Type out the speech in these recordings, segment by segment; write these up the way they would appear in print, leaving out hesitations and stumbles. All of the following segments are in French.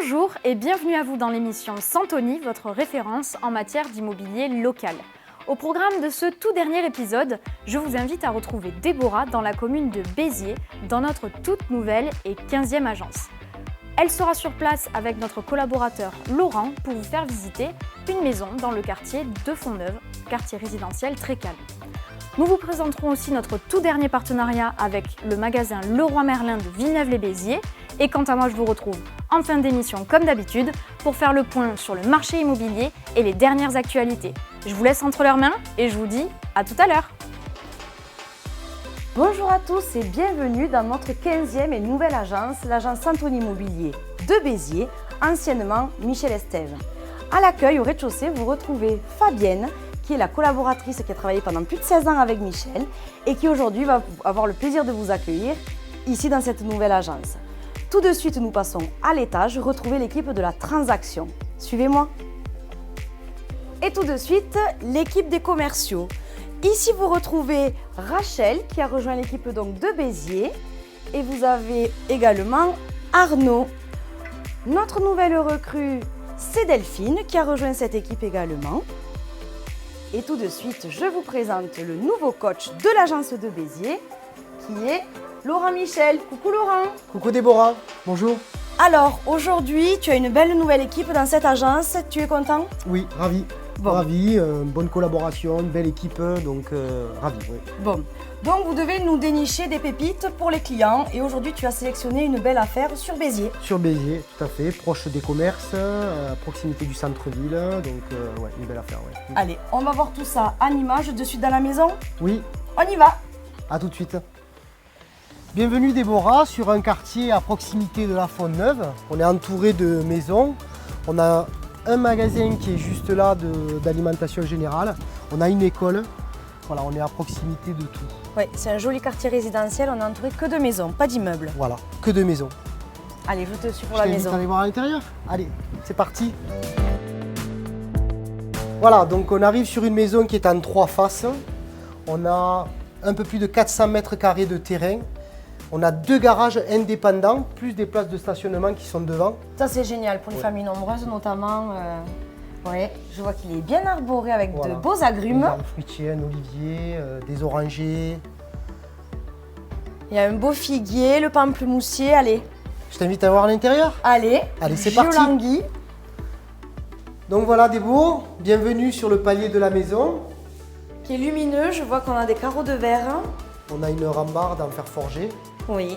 Bonjour et bienvenue à vous dans l'émission Santoni, votre référence en matière d'immobilier local. Au programme de ce tout dernier épisode, je vous invite à retrouver Déborah dans la commune de Béziers, dans notre toute nouvelle et 15e agence. Elle sera sur place avec notre collaborateur Laurent pour vous faire visiter une maison dans le quartier de Fontneuve, quartier résidentiel très calme. Nous vous présenterons aussi notre tout dernier partenariat avec le magasin Leroy Merlin de Villeneuve-les-Béziers. Et quant à moi, je vous retrouve en fin d'émission comme d'habitude pour faire le point sur le marché immobilier et les dernières actualités. Je vous laisse entre leurs mains et je vous dis à tout à l'heure. Bonjour à tous et bienvenue dans notre 15e et nouvelle agence, l'agence Santoni Immobilier de Béziers, anciennement Michel Estève. À l'accueil, au rez-de-chaussée, vous retrouvez Fabienne, qui est la collaboratrice qui a travaillé pendant plus de 16 ans avec Michel et qui aujourd'hui va avoir le plaisir de vous accueillir ici dans cette nouvelle agence. Tout de suite, nous passons à l'étage, retrouver l'équipe de la transaction. Suivez-moi. Et tout de suite, l'équipe des commerciaux. Ici, vous retrouvez Rachel qui a rejoint l'équipe donc de Béziers et vous avez également Arnaud. Notre nouvelle recrue, c'est Delphine qui a rejoint cette équipe également. Et tout de suite, je vous présente le nouveau coach de l'agence de Béziers qui est Laurent Michel. Coucou Laurent. Coucou Déborah, bonjour. Alors, aujourd'hui, tu as une belle nouvelle équipe dans cette agence. Tu es content? Oui, ravi. Bon. Ravi, bonne collaboration, une belle équipe, donc ravi. Oui. Bon, donc vous devez nous dénicher des pépites pour les clients. Et aujourd'hui, tu as sélectionné une belle affaire sur Béziers. Sur Béziers, tout à fait, proche des commerces, à proximité du centre-ville, donc ouais, une belle affaire. Ouais. Allez, on va voir tout ça en images de suite dans la maison. Oui, On y va. à tout de suite. Bienvenue Déborah sur un quartier à proximité de la Fontneuve. On est entouré de maisons. On a un magasin qui est juste là d'alimentation générale. On a une école. Voilà, on est à proximité de tout. Oui, c'est un joli quartier résidentiel. On est entouré que de maisons, pas d'immeubles. Voilà, que de maisons. Allez, je te suis pour Je la t'invite maison. à aller voir à l'intérieur. Allez, c'est parti. Voilà, donc on arrive sur une maison qui est en 3 faces. On a un peu plus de 400 mètres carrés de terrain. On a 2 garages indépendants, plus des places de stationnement qui sont devant. Ça, c'est génial pour les familles nombreuses, notamment. Ouais, je vois qu'il est bien arboré avec Voilà. de beaux Des agrumes. arbres fruitiers, un olivier, des orangers. Il y a un beau figuier, le pamplemoussier. Allez, Je t'invite à voir à l'intérieur. allez, C'est parti. Géolanguille. Donc voilà Débo, bienvenue sur le palier de la maison. Qui est lumineux, je vois qu'on a des carreaux de verre. On a une rambarde en fer forgé. Oui.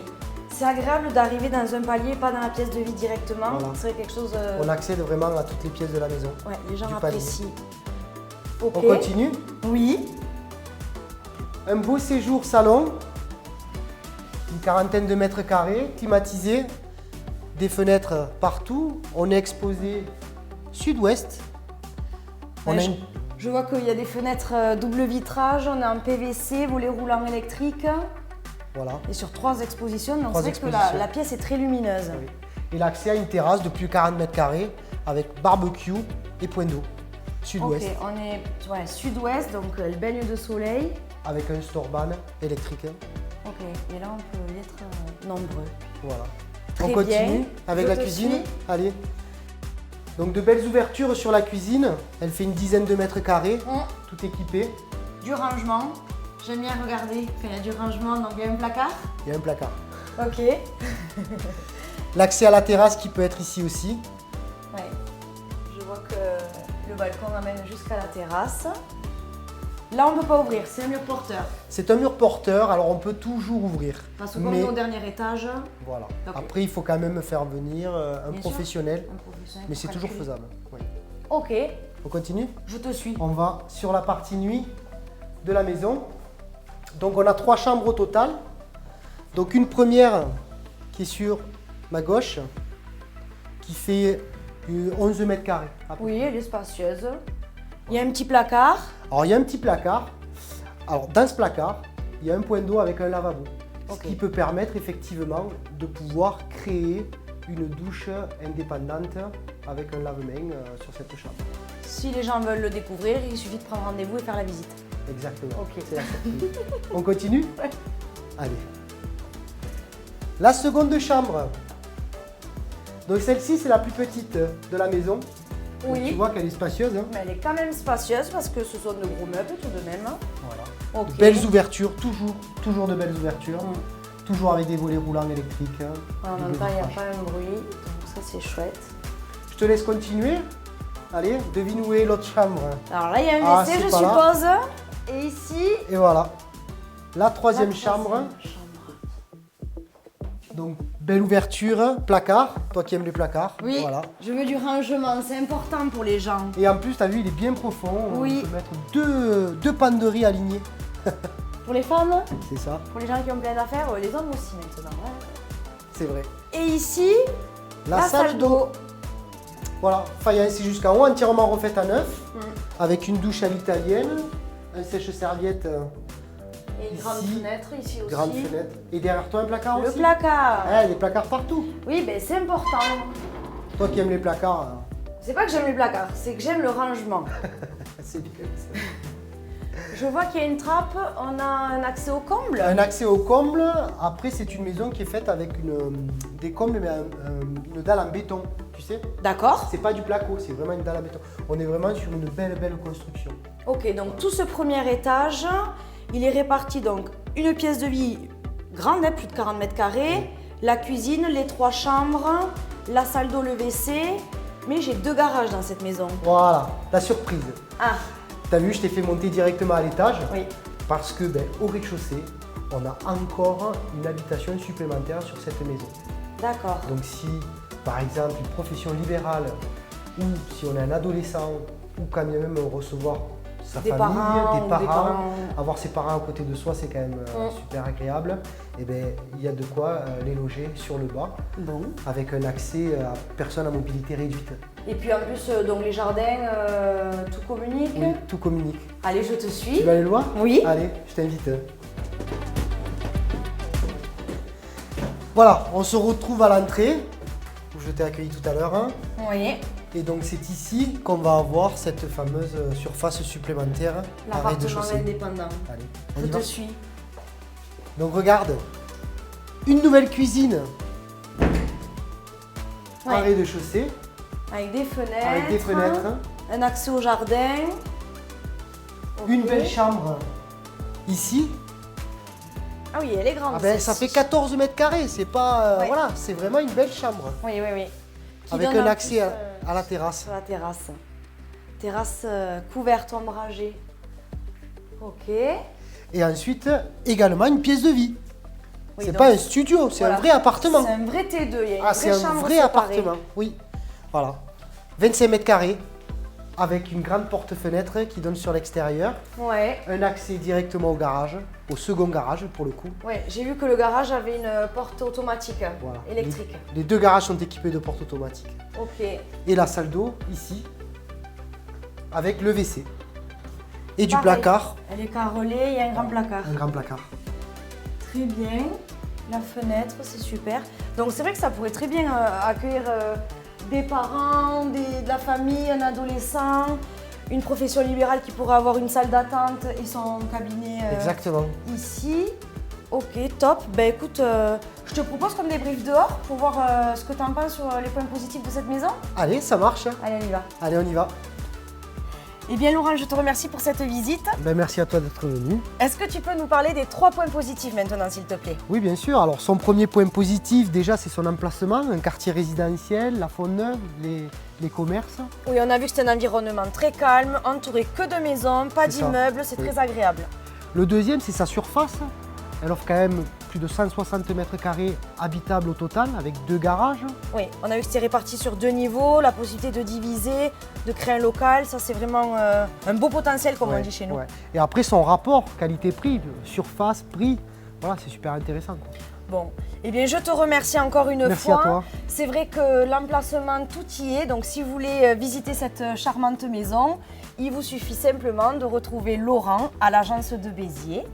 C'est agréable d'arriver dans un palier, pas dans la pièce de vie directement. Voilà. C'est quelque chose. On accède vraiment à toutes les pièces de la maison. Ouais, les gens du palier. apprécient. Ok. On continue. Oui. Un beau séjour salon, une quarantaine de mètres carrés, climatisé, des fenêtres partout. On est exposé sud-ouest. On Ouais, a une- Je vois qu'il y a des fenêtres double vitrage, on a un PVC, volet roulant électrique. Voilà. Et sur 3 expositions, donc 3 c'est vrai que expositions. la pièce est très lumineuse. Oui. Et l'accès à une terrasse de plus de 40 mètres carrés avec barbecue et point d'eau. Sud-ouest. Ok, on est sud-ouest, donc elle baigne de soleil. Avec un storban électrique. Ok, et là on peut y être nombreux. Voilà. Très On continue bien. avec Je la te cuisine. suis. Allez. Donc de belles ouvertures sur la cuisine. Elle fait une dizaine de mètres carrés, tout équipé. Du rangement. J'aime bien regarder quand il y a du rangement, donc il y a un placard. Il y a un placard. Ok. L'accès à la terrasse qui peut être ici aussi. Ouais. Je vois que le balcon amène jusqu'à la terrasse. Là, on ne peut pas ouvrir, c'est un mur porteur. C'est un mur porteur, alors on peut toujours ouvrir. Parce que comme on est au dernier étage, Voilà. Ok. Après, il faut quand même faire venir un Bien sûr. professionnel, un professionnel mais pour c'est toujours calculer. faisable. Oui. Ok, On continue. je te suis. On va sur la partie nuit de la maison. Donc on a 3 chambres au total. Donc une première qui est sur ma gauche, qui fait 11 mètres carrés. à peu Oui, près. elle est spacieuse. Il y a un petit placard. Alors il y a un petit placard. Alors dans ce placard, il y a un point d'eau avec un lavabo. Ok. Ce qui peut permettre effectivement de pouvoir créer une douche indépendante avec un lave-main sur cette chambre. Si les gens veulent le découvrir, il suffit de prendre rendez-vous et faire la visite. Exactement. Ok. C'est la surprise. On continue? Ouais. Allez. La seconde chambre. Donc celle-ci, c'est la plus petite de la maison. Donc, Oui. tu vois qu'elle est spacieuse. Hein. Mais elle est quand même spacieuse parce que ce sont de gros meubles tout de même. Voilà. Ok. Belles ouvertures, toujours de belles ouvertures. Toujours avec des volets roulants électriques. En Des même temps, il n'y a vitrages. pas un bruit, donc ça c'est chouette. Je te laisse continuer. Allez, devine où est l'autre chambre. Alors là, il y a un Ah, WC, c'est je pas suppose. Et ici, Et voilà. La la troisième chambre. chambre. Donc, belle ouverture, placard. Toi qui aimes les placards. Oui, Voilà. je veux du rangement, c'est important pour les gens. Et en plus, tu as vu, il est bien profond. Oui. On peut mettre deux pannes de riz alignées. Pour les femmes, C'est ça, pour les gens qui ont plein d'affaires, les hommes aussi maintenant. Ouais. c'est vrai. Et ici, La salle d'eau. Voilà, faïence jusqu'en haut, entièrement refaite à neuf. Avec une douche à l'italienne, un sèche-serviette, Et une grande Ici, fenêtre ici aussi. grande fenêtre. Et derrière toi, un placard Le aussi. placard. Ouais, des placards partout. Oui, ben c'est important. Toi qui aimes les placards, C'est pas que j'aime les placards, c'est que j'aime le rangement. c'est bien. Je vois qu'il y a une trappe, on a un accès au comble. Un accès au comble. Après, c'est une maison qui est faite avec des combles, mais une dalle en béton, tu sais. D'accord. C'est pas du placo, c'est vraiment une dalle en béton. On est vraiment sur une belle construction. Ok, donc tout ce premier étage, il est réparti donc une pièce de vie grande, hein, plus de 40 mètres carrés, la cuisine, les 3 chambres, la salle d'eau, le WC, mais j'ai 2 garages dans cette maison. Voilà, la surprise. Ah, T'as vu, je t'ai fait monter directement à l'étage. oui. Parce que au rez-de-chaussée, on a encore une habitation supplémentaire sur cette maison. D'accord. Donc si, par exemple, une profession libérale, ou si on est un adolescent, ou quand même recevoir sa Des famille, parents, des ou des parents, parents. avoir ses parents à côté de soi, c'est quand même super agréable. Et bien, il y a de quoi les loger sur le bas, Bon. avec un accès à personnes à mobilité réduite. Et puis en plus, donc les jardins, tout communique. Oui, tout communique. Allez, je te suis. Tu vas aller le voir? Oui. Allez, je t'invite. Voilà, on se retrouve à l'entrée, où je t'ai accueilli tout à l'heure. Hein. Oui. Et donc c'est ici qu'on va avoir cette fameuse surface supplémentaire à L'appartement rez-de-chaussée. indépendant. Allez, on Je y te va. suis. Donc regarde, une nouvelle cuisine à Ouais. rez-de-chaussée, Avec des fenêtres. avec des fenêtres, Un accès au jardin. une Ok. belle chambre ici. Ah oui, elle est grande. Ah ben, ça celle-ci. fait 14 mètres carrés, c'est pas... Ouais. Voilà, c'est vraiment une belle chambre. Oui, oui, oui. Qui Avec donne un en accès plus, à la terrasse. sur la terrasse. Terrasse couverte, ombragée. Ok. Et ensuite, également une pièce de vie. Oui, C'est donc, pas un studio, c'est voilà. un vrai appartement. C'est un vrai T2, il y a une Ah, c'est vraie un chambre vrai séparée. appartement, oui. Voilà. 25 mètres carrés, avec une grande porte-fenêtre qui donne sur l'extérieur. Ouais. Un accès directement au garage, au second garage pour le coup. Ouais, j'ai vu que le garage avait une porte automatique, Voilà. électrique. Les deux garages sont équipés de portes automatiques. Ok. Et la salle d'eau, ici, avec le WC. Et du Pareil. placard, Elle est carrelée, il y a un grand placard. un grand placard. Très bien. La fenêtre, c'est super. Donc c'est vrai que ça pourrait très bien accueillir des parents, de la famille, un adolescent, une profession libérale qui pourrait avoir une salle d'attente et son cabinet Exactement. ici. Ok, top. Ben écoute, je te propose qu'on débriefe dehors pour voir ce que tu en penses sur les points positifs de cette maison. Allez, ça marche. Allez, on y va. Allez, on y va. Eh bien Laurent, je te remercie pour cette visite. Ben, merci à toi d'être venu. Est-ce que tu peux nous parler des 3 points positifs maintenant, s'il te plaît? Oui, bien sûr. Alors, son premier point positif, déjà, c'est son emplacement. Un quartier résidentiel, la Faune-Neuve, les commerces. Oui, on a vu que c'est un environnement très calme, entouré que de maisons, pas C'est ça. d'immeubles, c'est Oui. très agréable. Le deuxième, c'est sa surface. Elle offre quand même plus de 160 mètres carrés habitables au total, avec 2 garages. Oui, on a vu que c'était réparti sur 2 niveaux, la possibilité de diviser, de créer un local, ça c'est vraiment un beau potentiel comme on Ouais, dit chez nous. ouais. Et après, son rapport qualité-prix, surface, prix, voilà, c'est super intéressant, quoi. Bon, eh bien je te remercie encore une Merci fois. à toi. C'est vrai que l'emplacement, tout y est, donc si vous voulez visiter cette charmante maison, il vous suffit simplement de retrouver Laurent à l'agence de Béziers.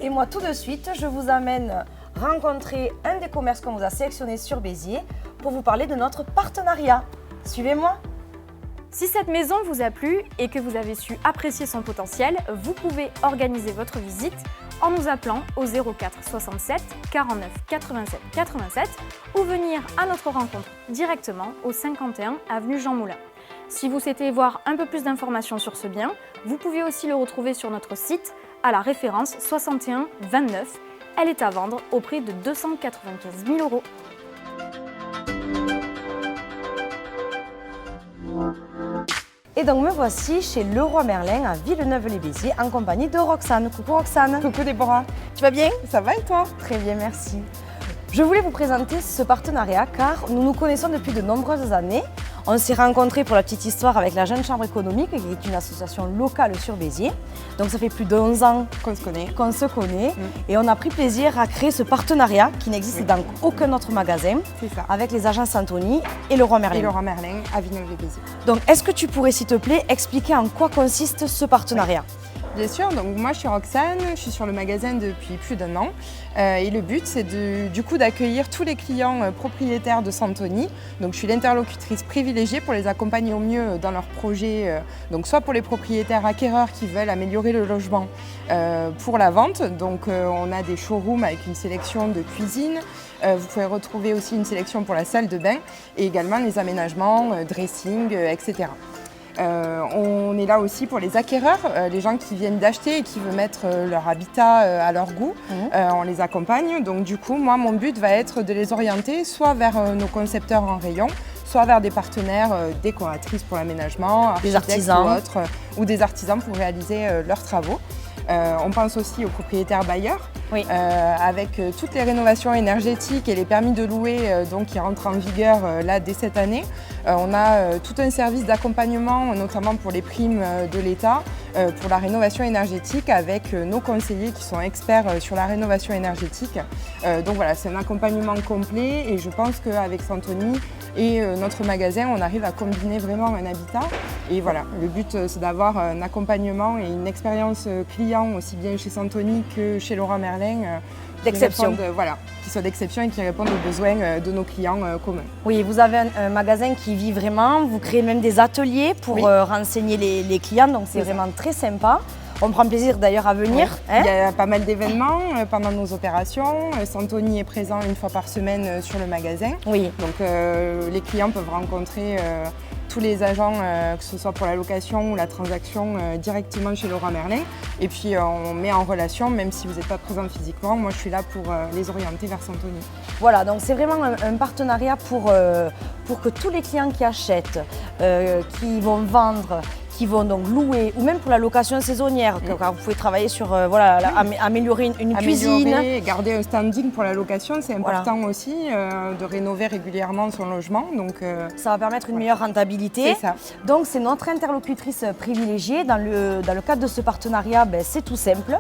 Et moi tout de suite, je vous amène rencontrer un des commerces qu'on vous a sélectionné sur Béziers pour vous parler de notre partenariat. Suivez-moi. Si cette maison vous a plu et que vous avez su apprécier son potentiel, vous pouvez organiser votre visite en nous appelant au 04 67 49 87 87 ou venir à notre rencontre directement au 51 avenue Jean Moulin. Si vous souhaitez voir un peu plus d'informations sur ce bien, vous pouvez aussi le retrouver sur notre site à la référence 61 29. Elle est à vendre au prix de 295 000 €. Et donc me voici chez Leroy Merlin à Villeneuve-les-Béziers en compagnie de Roxane. Coucou Roxane. Coucou Déborah. Tu vas bien? Ça va et toi? Très bien, merci. Je voulais vous présenter ce partenariat car nous nous connaissons depuis de nombreuses années. On s'est rencontrés pour la petite histoire avec la Jeune Chambre économique, qui est une association locale sur Béziers. Donc ça fait plus de 11 ans Qu'on se connaît. Et on a pris plaisir à créer ce partenariat qui n'existe dans aucun autre magasin C'est ça. avec les agences Santoni et Leroy Merlin. Et Leroy Merlin à Villeneuve-les-Béziers. Donc est-ce que tu pourrais s'il te plaît expliquer en quoi consiste ce partenariat? Bien sûr, donc moi je suis Roxane, je suis sur le magasin depuis plus d'1 an et le but c'est du coup d'accueillir tous les clients propriétaires de Santoni. Donc je suis l'interlocutrice privilégiée pour les accompagner au mieux dans leurs projets, donc soit pour les propriétaires acquéreurs qui veulent améliorer le logement pour la vente. Donc on a des showrooms avec une sélection de cuisine. Vous pouvez retrouver aussi une sélection pour la salle de bain et également les aménagements, dressing, etc. On est là aussi pour les acquéreurs, les gens qui viennent d'acheter et qui veulent mettre leur habitat à leur goût. On les accompagne. Donc du coup, moi, mon but va être de les orienter soit vers nos concepteurs en rayon, soit vers des partenaires décoratrices pour l'aménagement, des architectes artisans ou autres, ou des artisans pour réaliser leurs travaux. On pense aussi aux propriétaires bailleurs, Oui. avec toutes les rénovations énergétiques et les permis de louer donc, qui rentrent en vigueur là dès cette année. On a tout un service d'accompagnement, notamment pour les primes de l'État, pour la rénovation énergétique avec nos conseillers qui sont experts sur la rénovation énergétique. Donc voilà, c'est un accompagnement complet et je pense qu'avec Santoni et notre magasin, on arrive à combiner vraiment un habitat. Et voilà, le but c'est d'avoir un accompagnement et une expérience client aussi bien chez Santoni que chez Leroy Merlin. D'exception. Qui soient d'exception et qui répondent aux besoins de nos clients communs. Oui, vous avez un magasin qui vit vraiment, vous créez même des ateliers pour Oui. renseigner les clients, donc c'est C'est ça. vraiment très sympa. On prend plaisir d'ailleurs à venir. Il y a pas mal d'événements pendant nos opérations. Santoni est présent une fois par semaine sur le magasin. Oui. Donc les clients peuvent rencontrer tous les agents, que ce soit pour la location ou la transaction, directement chez Leroy Merlin. Et puis on met en relation, même si vous n'êtes pas présent physiquement, moi je suis là pour les orienter vers Santoni. Voilà, donc c'est vraiment un partenariat pour que tous les clients qui achètent, qui vont vendre, qui vont donc louer, ou même pour la location saisonnière, car vous pouvez travailler sur améliorer une cuisine. Améliorer, garder un standing pour la location, c'est important aussi, de rénover régulièrement son logement. Donc, ça va permettre une meilleure rentabilité. C'est ça. Donc c'est notre interlocutrice privilégiée. Dans le cadre de ce partenariat, c'est tout simple.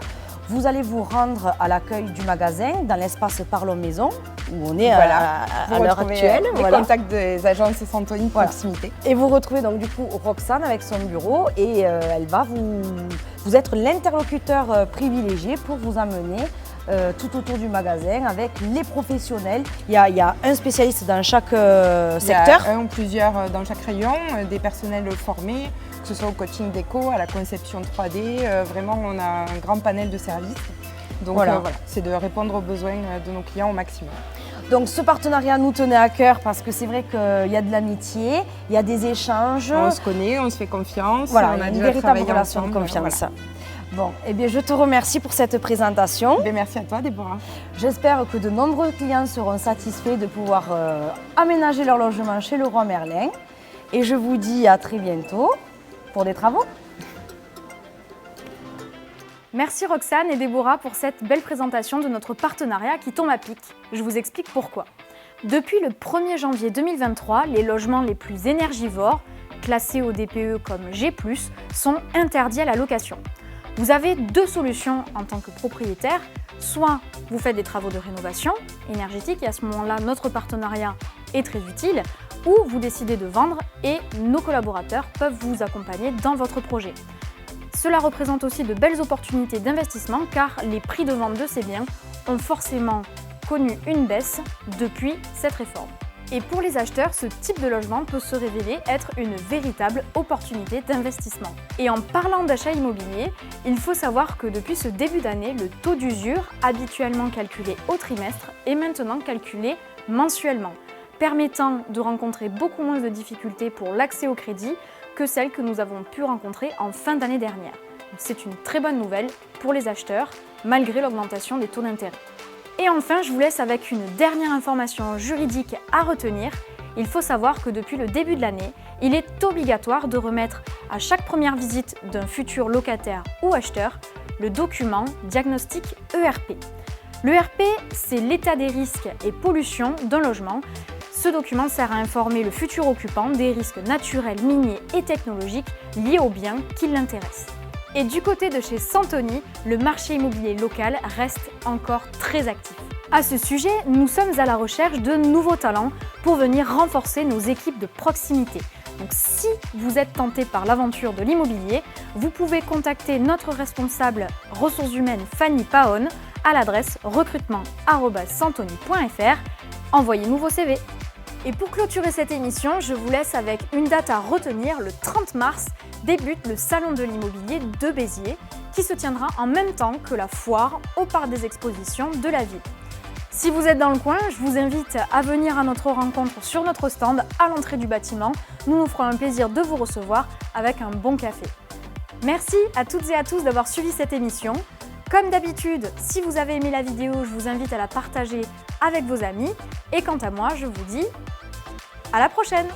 Vous allez vous rendre à l'accueil du magasin, dans l'espace Parlons Maison, où on est à l'heure actuelle. Les contacts des agences Santoni de proximité. Et vous retrouvez donc du coup Roxane avec son bureau et elle va vous être l'interlocuteur privilégié pour vous amener tout autour du magasin avec les professionnels. Il y a un spécialiste dans chaque secteur. Il y a un ou plusieurs dans chaque rayon, des personnels formés, que ce soit au coaching déco, à la conception 3D. Vraiment, on a un grand panel de services. Donc voilà, c'est de répondre aux besoins de nos clients au maximum. Donc ce partenariat nous tenait à cœur parce que c'est vrai qu'il y a de l'amitié, il y a des échanges. On se connaît, on se fait confiance. Voilà, on a une déjà véritable travaillé relation ensemble, de confiance. voilà. Bon, eh bien je te remercie pour cette présentation. Et merci à toi, Déborah. J'espère que de nombreux clients seront satisfaits de pouvoir aménager leur logement chez Leroy Merlin. Et je vous dis à très bientôt pour des travaux. Merci Roxane et Déborah pour cette belle présentation de notre partenariat qui tombe à pic. Je vous explique pourquoi. Depuis le 1er janvier 2023, les logements les plus énergivores, classés au DPE comme G+, sont interdits à la location. Vous avez deux solutions en tant que propriétaire. Soit vous faites des travaux de rénovation énergétique et à ce moment-là, notre partenariat est très utile, ou vous décidez de vendre et nos collaborateurs peuvent vous accompagner dans votre projet. Cela représente aussi de belles opportunités d'investissement car les prix de vente de ces biens ont forcément connu une baisse depuis cette réforme. Et pour les acheteurs, ce type de logement peut se révéler être une véritable opportunité d'investissement. Et en parlant d'achat immobilier, il faut savoir que depuis ce début d'année, le taux d'usure, habituellement calculé au trimestre, est maintenant calculé mensuellement, permettant de rencontrer beaucoup moins de difficultés pour l'accès au crédit que celles que nous avons pu rencontrer en fin d'année dernière. C'est une très bonne nouvelle pour les acheteurs, malgré l'augmentation des taux d'intérêt. Et enfin, je vous laisse avec une dernière information juridique à retenir. Il faut savoir que depuis le début de l'année, il est obligatoire de remettre à chaque première visite d'un futur locataire ou acheteur le document diagnostic ERP. L'ERP, c'est l'état des risques et pollutions d'un logement. Ce document sert à informer le futur occupant des risques naturels, miniers et technologiques liés aux biens qui l'intéressent. Et du côté de chez Santoni, le marché immobilier local reste encore très actif. À ce sujet, nous sommes à la recherche de nouveaux talents pour venir renforcer nos équipes de proximité. Donc si vous êtes tenté par l'aventure de l'immobilier, vous pouvez contacter notre responsable ressources humaines Fanny Paon à l'adresse recrutement@santoni.fr. Envoyez-nous vos CV. Et pour clôturer cette émission, je vous laisse avec une date à retenir. Le 30 mars débute le Salon de l'immobilier de Béziers qui se tiendra en même temps que la foire au parc des expositions de la ville. Si vous êtes dans le coin, je vous invite à venir à notre rencontre sur notre stand à l'entrée du bâtiment. Nous nous ferons un plaisir de vous recevoir avec un bon café. Merci à toutes et à tous d'avoir suivi cette émission. Comme d'habitude, si vous avez aimé la vidéo, je vous invite à la partager avec vos amis. Et quant à moi, je vous dis à la prochaine!